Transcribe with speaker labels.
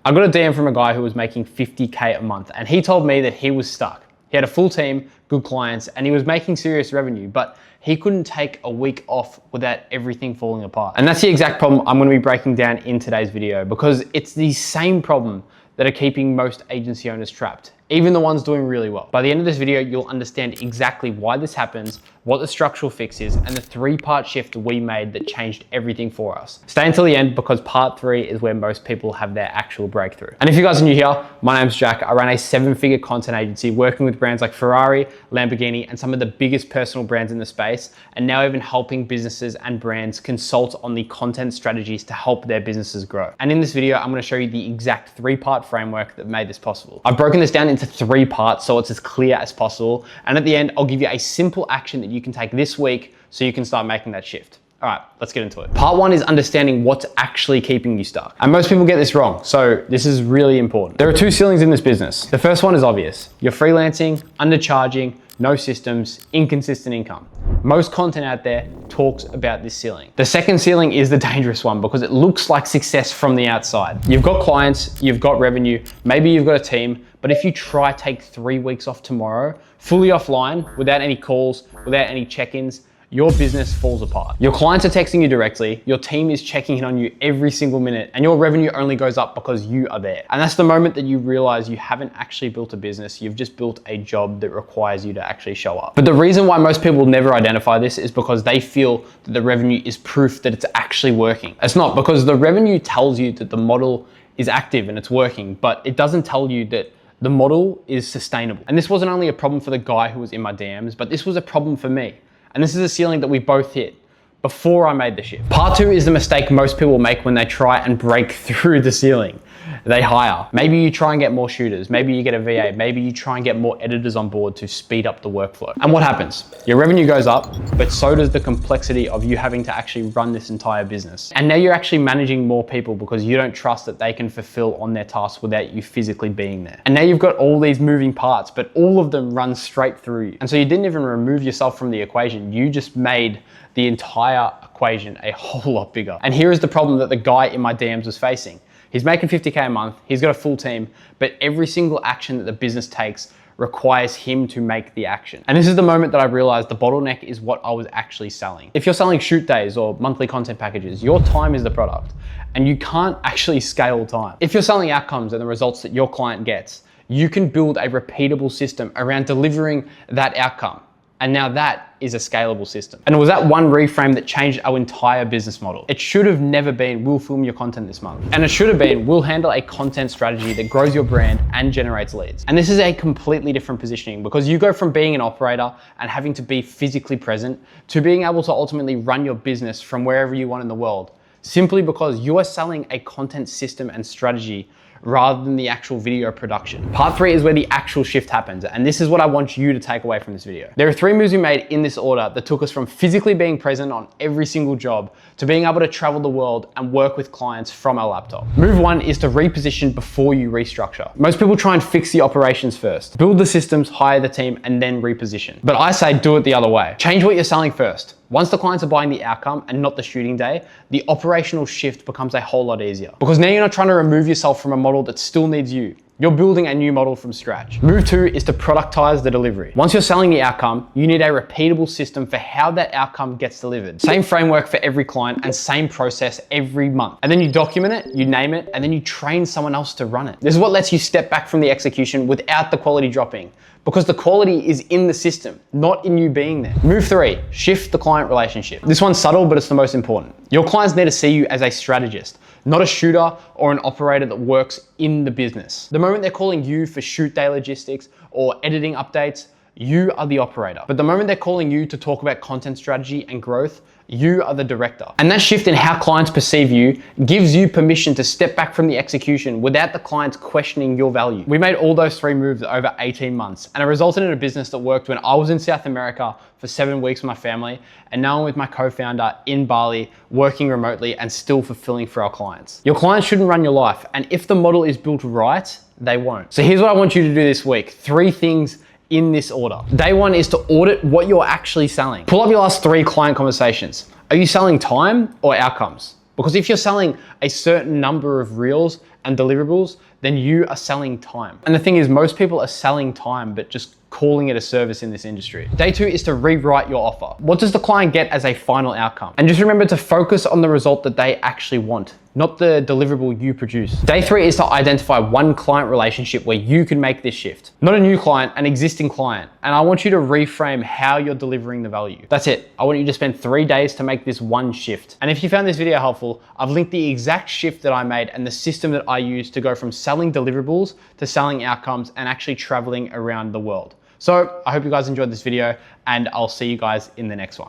Speaker 1: I got a DM from a guy who was making 50K a month, and he told me that he was stuck. He had a full team, good clients, and he was making serious revenue, but he couldn't take a week off without everything falling apart. And that's the exact problem I'm gonna be breaking down in today's video, because it's the same problem that are keeping most agency owners trapped, even the ones doing really well. By the end of this video, you'll understand exactly why this happens, what the structural fix is, and the 3-part shift we made that changed everything for us. Stay until the end, because part 3 is where most people have their actual breakthrough. And if you guys are new here, my name's Jack. I run a 7-figure content agency working with brands like Ferrari, Lamborghini, and some of the biggest personal brands in the space, and now even helping businesses and brands consult on the content strategies to help their businesses grow. And in this video, I'm gonna show you the exact 3-part framework that made this possible. I've broken this down into 3 parts so it's as clear as possible. And at the end, I'll give you a simple action that you can take this week so you can start making that shift. All right, let's get into it. Part 1 is understanding what's actually keeping you stuck. And most people get this wrong, so this is really important. There are 2 ceilings in this business. The first one is obvious. You're freelancing, undercharging, no systems, inconsistent income. Most content out there talks about this ceiling. The second ceiling is the dangerous one because it looks like success from the outside. You've got clients, you've got revenue, maybe you've got a team, but if you try take 3 weeks off tomorrow, fully offline, without any calls, without any check-ins, your business falls apart. Your clients are texting you directly, your team is checking in on you every single minute, and your revenue only goes up because you are there. And that's the moment that you realize you haven't actually built a business, you've just built a job that requires you to actually show up. But the reason why most people never identify this is because they feel that the revenue is proof that it's actually working. It's not, because the revenue tells you that the model is active and it's working, but it doesn't tell you that the model is sustainable. And this wasn't only a problem for the guy who was in my DMs, but this was a problem for me. And this is a ceiling that we both hit before I made the shift. Part 2 is the mistake most people make when they try and break through the ceiling. They hire. Maybe you try and get more shooters. Maybe you get a VA. Maybe you try and get more editors on board to speed up the workflow. And what happens? Your revenue goes up, but so does the complexity of you having to actually run this entire business. And now you're actually managing more people because you don't trust that they can fulfill on their tasks without you physically being there. And now you've got all these moving parts, but all of them run straight through you. And so you didn't even remove yourself from the equation. You just made the entire equation a whole lot bigger. And here is the problem that the guy in my DMs was facing. He's making 50K a month, he's got a full team, but every single action that the business takes requires him to make the action. And this is the moment that I realized the bottleneck is what I was actually selling. If you're selling shoot days or monthly content packages, your time is the product, and you can't actually scale time. If you're selling outcomes and the results that your client gets, you can build a repeatable system around delivering that outcome. And now that is a scalable system. And it was that one reframe that changed our entire business model. It should have never been, we'll film your content this month. And it should have been, we'll handle a content strategy that grows your brand and generates leads. And this is a completely different positioning because you go from being an operator and having to be physically present to being able to ultimately run your business from wherever you want in the world, simply because you are selling a content system and strategy rather than the actual video production. Part 3 is where the actual shift happens, and this is what I want you to take away from this video. There are 3 moves we made in this order that took us from physically being present on every single job to being able to travel the world and work with clients from our laptop. Move 1 is to reposition before you restructure. Most people try and fix the operations first, build the systems, hire the team, and then reposition. But I say do it the other way. Change what you're selling first. Once the clients are buying the outcome and not the shooting day, the operational shift becomes a whole lot easier. Because now you're not trying to remove yourself from a model that still needs you. You're building a new model from scratch. Move 2 is to productize the delivery. Once you're selling the outcome, you need a repeatable system for how that outcome gets delivered. Same framework for every client and same process every month. And then you document it, you name it, and then you train someone else to run it. This is what lets you step back from the execution without the quality dropping, because the quality is in the system, not in you being there. Move 3, shift the client relationship. This one's subtle, but it's the most important. Your clients need to see you as a strategist, not a shooter or an operator that works in the business. The moment they're calling you for shoot day logistics or editing updates, you are the operator. But the moment they're calling you to talk about content strategy and growth, you are the director. And that shift in how clients perceive you gives you permission to step back from the execution without the clients questioning your value. We made all those 3 moves over 18 months, and it resulted in a business that worked when I was in South America for 7 weeks with my family, and now I'm with my co-founder in Bali, working remotely and still fulfilling for our clients. Your clients shouldn't run your life, and if the model is built right, they won't. So here's what I want you to do this week. 3 things in this order. Day 1 is to audit what you're actually selling. Pull up your last 3 client conversations. Are you selling time or outcomes? Because if you're selling a certain number of reels and deliverables, then you are selling time. And the thing is, most people are selling time, but just calling it a service in this industry. Day 2 is to rewrite your offer. What does the client get as a final outcome? And just remember to focus on the result that they actually want, not the deliverable you produce. Day 3 is to identify one client relationship where you can make this shift. Not a new client, an existing client. And I want you to reframe how you're delivering the value. That's it. I want you to spend 3 days to make this one shift. And if you found this video helpful, I've linked the exact shift that I made and the system that I use to go from selling deliverables to selling outcomes and actually traveling around the world. So I hope you guys enjoyed this video, and I'll see you guys in the next one.